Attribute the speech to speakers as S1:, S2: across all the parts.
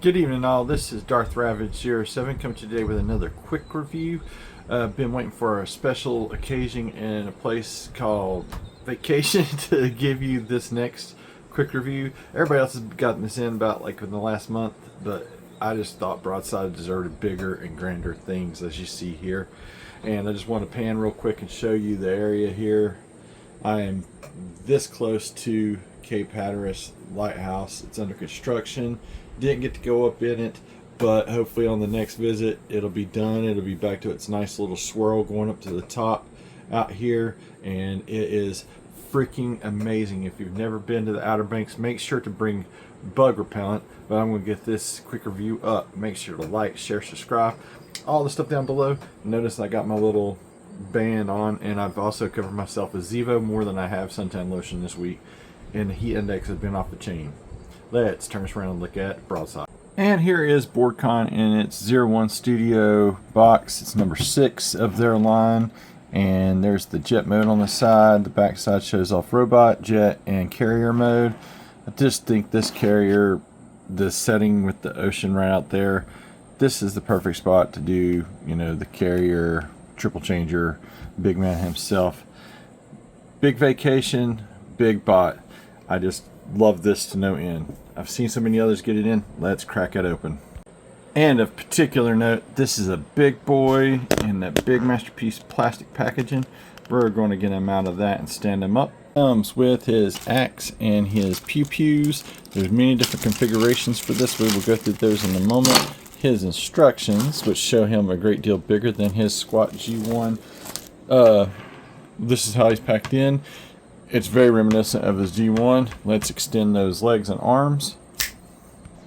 S1: Good evening all, this is Darth Ravage 07 coming today with another quick review. Been waiting for a special occasion in a place called Vacation to give you this next quick review. Everybody else has gotten this in about like in the last month, but I just thought Broadside deserved bigger and grander things as you see here. And I just want to pan real quick and show you the area here. I am this close to Cape Hatteras Lighthouse. It's under construction. Didn't get to go up in it, but hopefully on the next visit it'll be done. It'll be back to its nice little swirl going up to the top out here, and it is freaking amazing. If you've never been to the Outer Banks, make sure to bring bug repellent. But I'm going to get this quick review up. Make sure to like, share, subscribe, all the stuff down below. Notice I got my little band on, and I've also covered myself with Zevo more than I have suntan lotion this week, and the heat index has been off the chain. Let's turn this around and look at Broadside. And here is Boardcon in its 01 Studio box. It's number 6 of their line. And there's the jet mode on the side. The back side shows off robot, jet, and carrier mode. I just think this carrier, the setting with the ocean right out there, this is the perfect spot to do, you know, the carrier, triple changer, big man himself. Big vacation, big bot. I just love this to no end. I've seen so many others get it in. Let's crack it open. And of particular note, this is a big boy in that big masterpiece plastic packaging. We're going to get him out of that and stand him up. Comes with his axe and his pew-pews. There's many different configurations for this. We will go through those in a moment. His instructions, which show him a great deal bigger than his squat G1. This is how he's packed in. It's very reminiscent of his G1. Let's extend those legs and arms.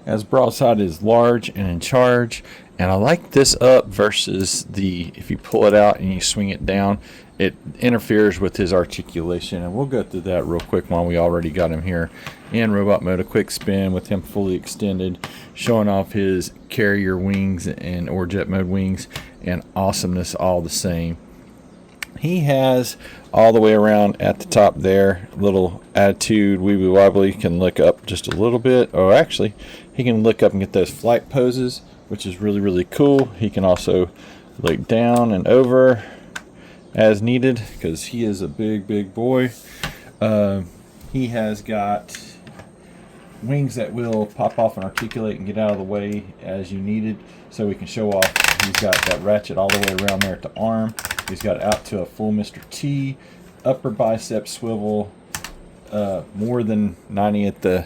S1: As Broadside is large and in charge, and I like this up versus the, if you pull it out and you swing it down, it interferes with his articulation, and we'll go through that real quick while we already got him here in robot mode. A quick spin with him fully extended, showing off his carrier wings and or jet mode wings, and awesomeness all the same. He has all the way around at the top there, little attitude, weeby wobbly, can look up just a little bit. Oh, actually, he can look up and get those flight poses, which is really, really cool. He can also look down and over as needed, because he is a big, big boy. He has got wings that will pop off and articulate and get out of the way as you needed, so we can show off. He's got that ratchet all the way around there at the arm. He's got it out to a full Mr. T. Upper bicep swivel, more than 90 at the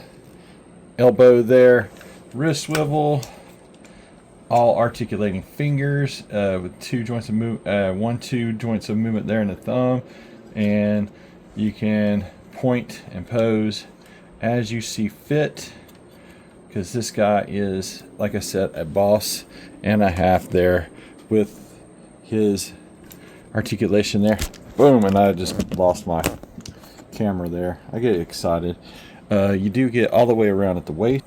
S1: elbow there. Wrist swivel, all articulating fingers with two joints of two joints of movement there in the thumb, and you can point and pose as you see fit, because this guy is, like I said, a boss and a half there with his articulation there. Boom, and I just lost my camera there. I get excited. You do get all the way around at the waist,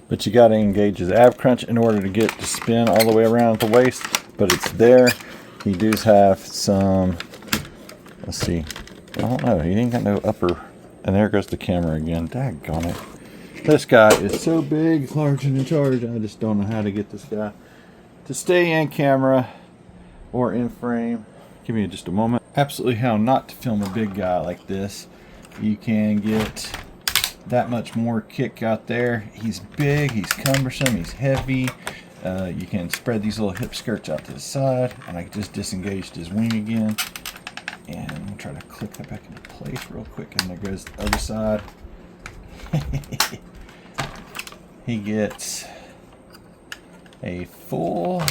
S1: but you got to engage his ab crunch in order to get to spin all the way around at the waist, but it's there. He does have some, let's see, I don't know, he ain't got no upper, and there goes the camera again. Daggone it. This guy is so big, large, and in charge. I just don't know how to get this guy to stay in camera or in frame. Give me just a moment. Absolutely how not to film a big guy like this. You can get that much more kick out there. He's big, he's cumbersome, he's heavy. You can spread these little hip skirts out to the side, and I just disengaged his wing again. And I'm gonna try to click that back into place real quick, and there goes the other side. He gets a full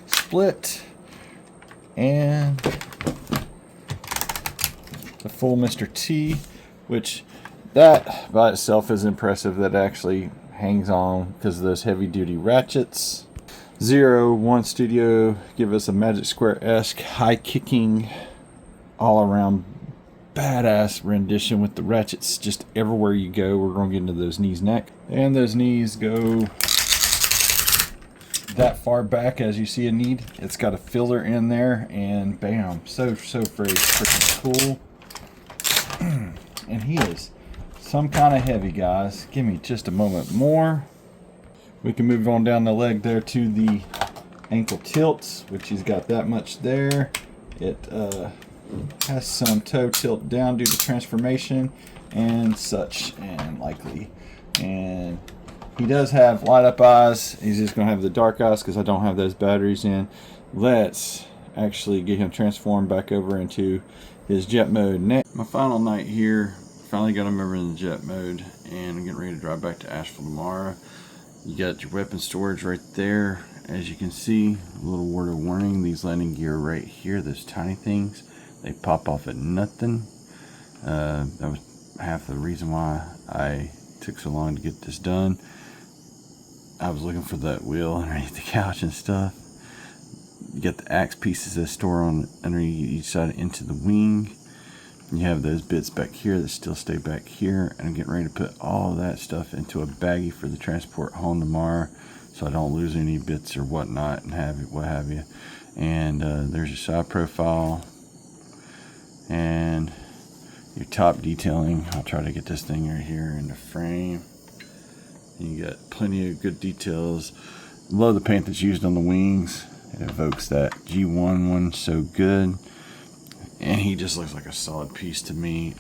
S1: split and the full Mr. T, which that by itself is impressive. That actually hangs on because of those heavy duty ratchets. 01 Studio give us a Magic Square-esque high kicking all around badass rendition with the ratchets just everywhere you go. We're going to get into those knees, neck, and those knees go that far back as you see a need. It's got a filler in there, and bam, so very freaking cool. And he is some kind of heavy, guys. Give me just a moment more. We can move on down the leg there to the ankle tilts, which he's got that much there. It has some toe tilt down due to transformation and such, and likely. And he does have light up eyes. He's just going to have the dark eyes because I don't have those batteries in. Let's actually get him transformed back over into his jet mode. Next, my final night here. Finally got him over in the jet mode, and I'm getting ready to drive back to Asheville tomorrow. You got your weapon storage right there. As you can see, a little word of warning, these landing gear right here, those tiny things, they pop off at nothing. That was half the reason why I took so long to get this done. I was looking for that wheel underneath the couch and stuff. You got the axe pieces that store on underneath each side into the wing. You have those bits back here that still stay back here, and I'm getting ready to put all of that stuff into a baggie for the transport home tomorrow, so I don't lose any bits or whatnot and what have you. And there's your side profile and your top detailing. I'll try to get this thing right here in the frame. You got plenty of good details. Love the paint that's used on the wings. It evokes that G1 one so good. And he just looks like a solid piece to me.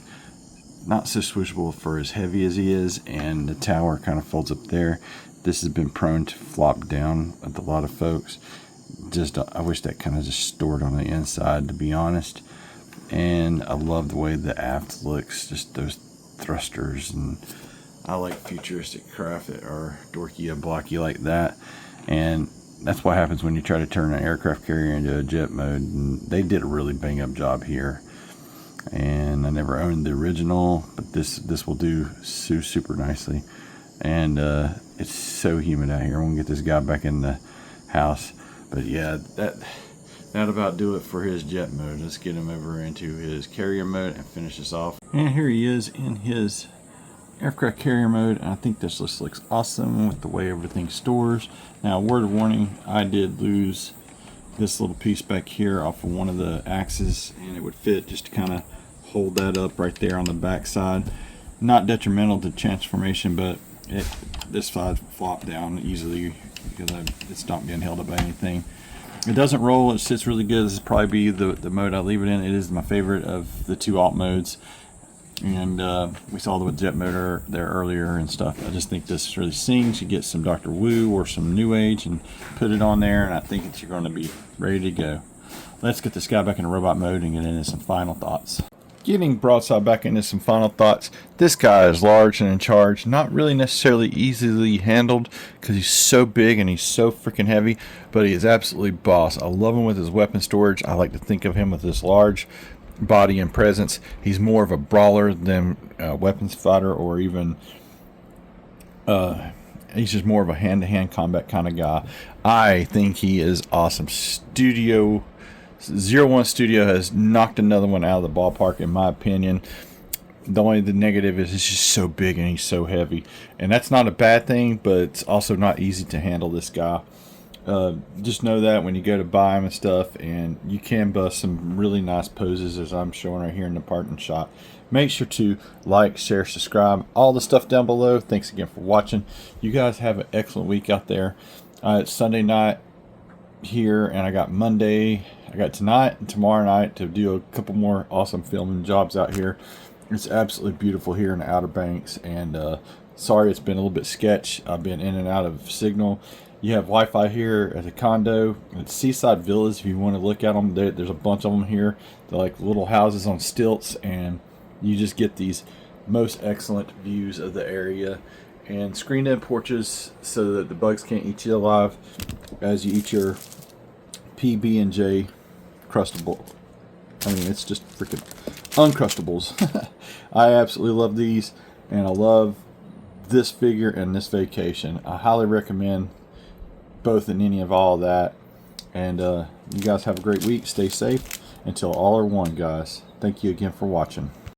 S1: Not so swishable for as heavy as he is, and the tower kind of folds up there. This has been prone to flop down with a lot of folks. Just I wish that kind of just stored on the inside, to be honest. And I love the way the aft looks, just those thrusters, and I like futuristic craft that are dorky and blocky like that. And that's what happens when you try to turn an aircraft carrier into a jet mode, and they did a really bang up job here. And I never owned the original, but this will do super nicely. And it's so humid out here. I want to get this guy back in the house. But yeah, that about do it for his jet mode. Let's get him over into his carrier mode and finish this off. And here he is in his aircraft carrier mode, and I think this just looks awesome with the way everything stores. Now, word of warning, I did lose this little piece back here off of one of the axes, and it would fit just to kind of hold that up right there on the back side. Not detrimental to transformation, but this side flopped down easily because it's not being held up by anything. It doesn't roll, it sits really good. This is probably be the mode I leave it in. It is my favorite of the two alt modes. And we saw the jet motor there earlier and stuff. I just think this really sings. You get some Dr. Wu or some New Age and put it on there, and I think that you're going to be ready to go. Let's get this guy back in robot mode and get into some final thoughts. Getting Broadside back into some final thoughts. This guy is large and in charge. Not really necessarily easily handled because he's so big and he's so freaking heavy, but he is absolutely boss. I love him with his weapon storage. I like to think of him with this large body and presence. He's more of a brawler than a weapons fighter, or even he's just more of a hand-to-hand combat kind of guy. I think he is awesome. Studio 01 Studio has knocked another one out of the ballpark, in my opinion. The negative is it's just so big and he's so heavy, and that's not a bad thing, but it's also not easy to handle this guy. Just know that when you go to buy them and stuff, and you can bust some really nice poses as I'm showing right here in the parting shot. Make sure to like, share, subscribe, all the stuff down below. Thanks again for watching. You guys have an excellent week out there. It's Sunday night here, and I got Monday, I got tonight and tomorrow night to do a couple more awesome filming jobs out here. It's absolutely beautiful here in the Outer Banks, and sorry it's been a little bit sketch. I've been in and out of signal. You have Wi-Fi here at the condo. It's Seaside Villas. If you want to look at them, there's a bunch of them here. They're like little houses on stilts, and you just get these most excellent views of the area. And screened-in porches so that the bugs can't eat you alive as you eat your PB&J crustable. I mean, it's just freaking Uncrustables. I absolutely love these, and I love this figure and this vacation. I highly recommend both and any of all of that. And you guys have a great week. Stay safe until all are one, guys. Thank you again for watching.